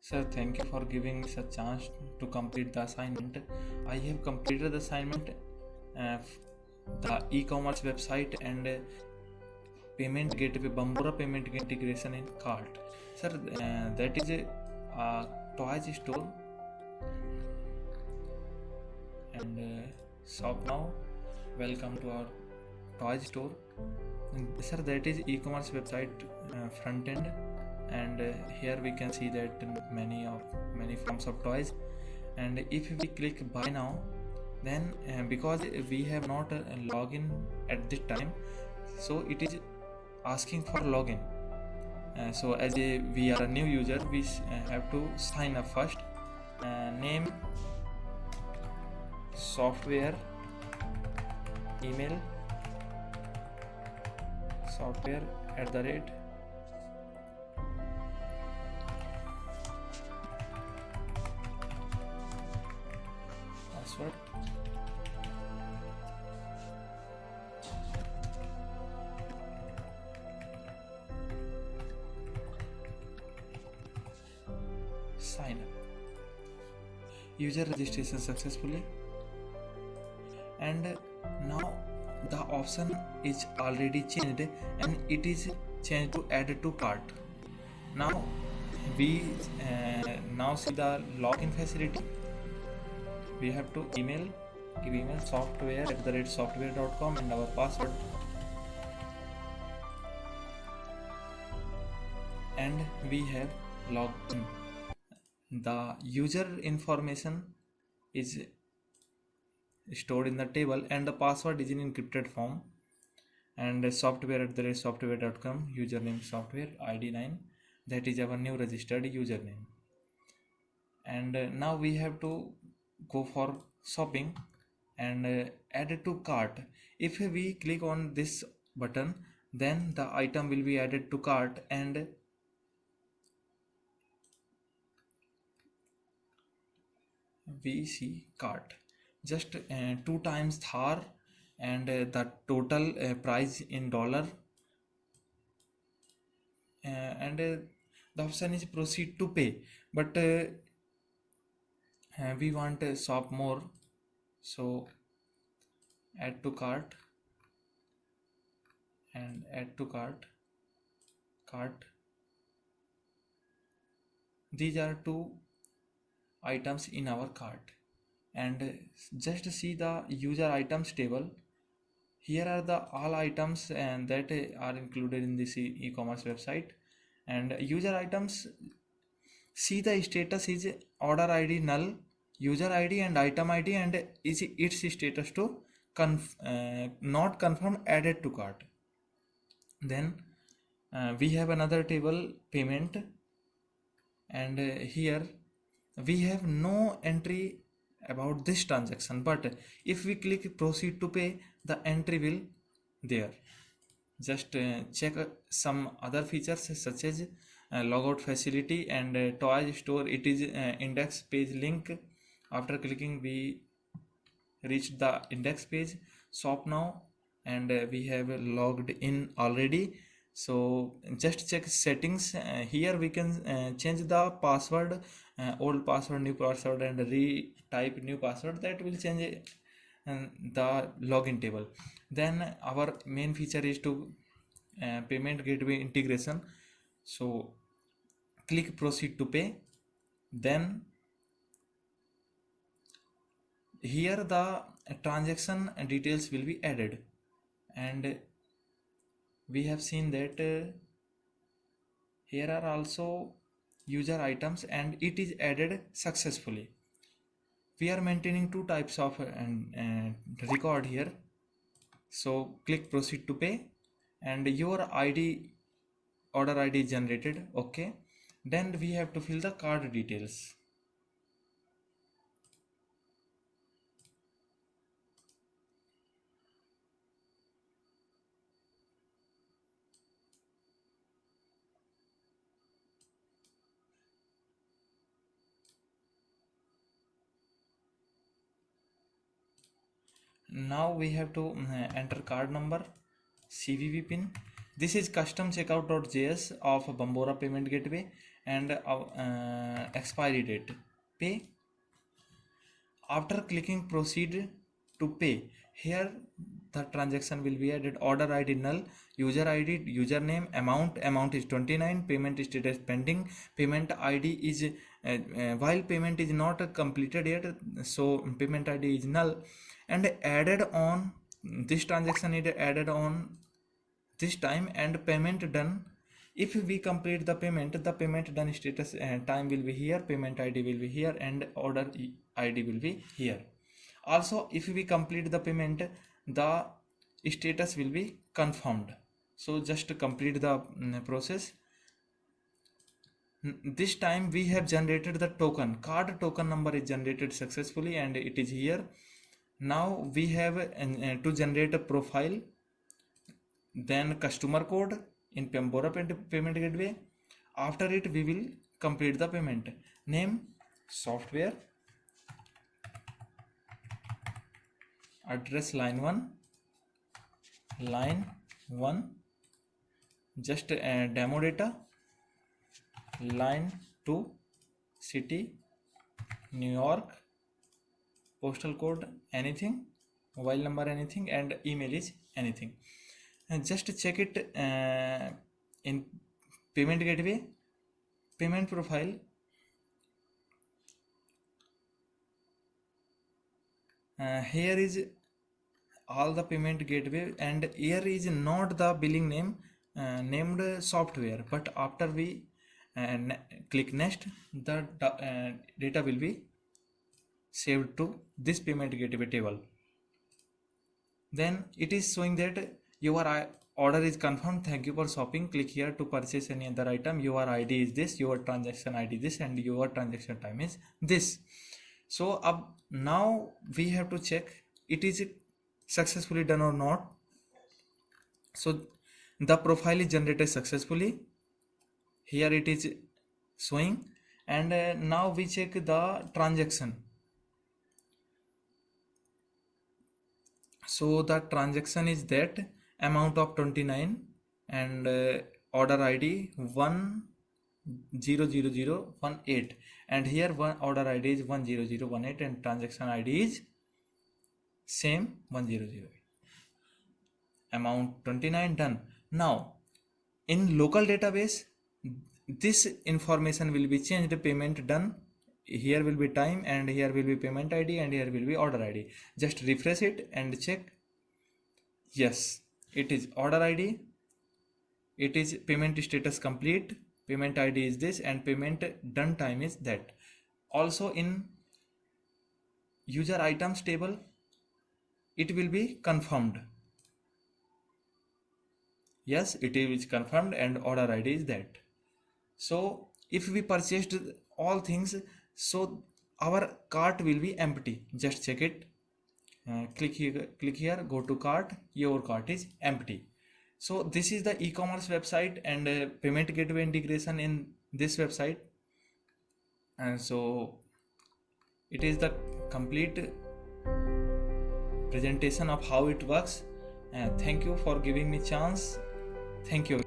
Sir, thank you for giving me such chance to complete the assignment. I have completed the assignment, the e-commerce website and payment gateway, Bambora payment integration in cart. Sir, that is a toys store and shop now. Welcome to our toy store. Sir, that is e-commerce website front end, and here we can see that many forms of toys. And if we click buy now, then because we have not login at this time, so it is asking for login. So as we are a new user, we have to sign up first. Name, software, email, software @ password. Sign up. User registration successfully, and now the option is already changed and it is changed to add to cart. Now we now see the login facility. We have to give email software @software.com and our password, and we have logged in. The user information is stored in the table and the password is in encrypted form, and software @software.com, username software, id 9, that is our new registered username. And now we have to go for shopping and add to cart. If we click on this button, then the item will be added to cart, and we see cart just 2 times Thar, and the total price in dollar, and the option is proceed to pay, but we want to shop more, so add to cart and add to cart. These are two items in our cart, and just see the user items table. Here are the all items and that are included in this e-commerce website, and user items, see the status is order id null, user id and item id, and is its status to not confirmed, added to cart. Then we have another table, payment, and here we have no entry about this transaction, but if we click proceed to pay, the entry will there. Just check some other features such as logout facility and toy store. It is index page link. After clicking, we reach the index page, shop now, and we have logged in already. So just check settings. Here we can change the password, old password, new password, and retype new password. That will change the login table. Then our main feature is to payment gateway integration. So click proceed to pay, then here the transaction details will be added, and we have seen that here are also user items and it is added successfully. We are maintaining two types of record here. So click proceed to pay, and your order id is generated. Okay, then we have to fill the card details. Now we have to enter card number, CVV pin. This is custom checkout.js of Bambora payment gateway, and expiry date. Pay. After clicking proceed to pay, here the transaction will be added. Order ID null, user ID, username, amount is 29, payment status pending, payment ID is while payment is not completed yet, so payment ID is null, and added on this transaction is added on this time, and payment done. If we complete the payment done status time will be here, payment ID will be here, and order ID will be here. Also, if we complete the payment, the status will be confirmed. So just to complete the process. This time we have generated the token. Card token number is generated successfully and it is here. Now we have to generate a profile, then customer code in Pembora payment gateway. After it we will complete the payment. Name software, address line 1, just demo data, line 2, city New York, postal code anything, mobile number anything, and email is anything. And just check it in payment gateway, payment profile. Here is all the payment gateway, and here is not the billing name named software, but after we click next, the data will be saved to this payment gateway table. Then it is showing that your order is confirmed, thank you for shopping, click here to purchase any other item, your ID is this, your transaction ID this, and your transaction time is this. So now we have to check it is successfully done or not. So the profile is generated successfully, here it is showing, and now we check the transaction. So the transaction is that amount of 29 and order ID 100018, and here one order ID is 10018 and transaction ID is same 1008. Amount 29 done. Now in local database this information will be changed. Payment done, here will be time, and here will be payment ID, and here will be order ID. Just refresh it and check. Yes, it is order ID, it is payment status complete, payment ID is this, and payment done time is that. Also in user items table it will be confirmed. Yes, it is confirmed, and order ID is that. So if we purchased all things, so our cart will be empty. Just check it. Click here, go to cart, your cart is empty. So this is the e-commerce website and payment gateway integration in this website. And so it is the complete presentation of how it works. And thank you for giving me chance. Thank you.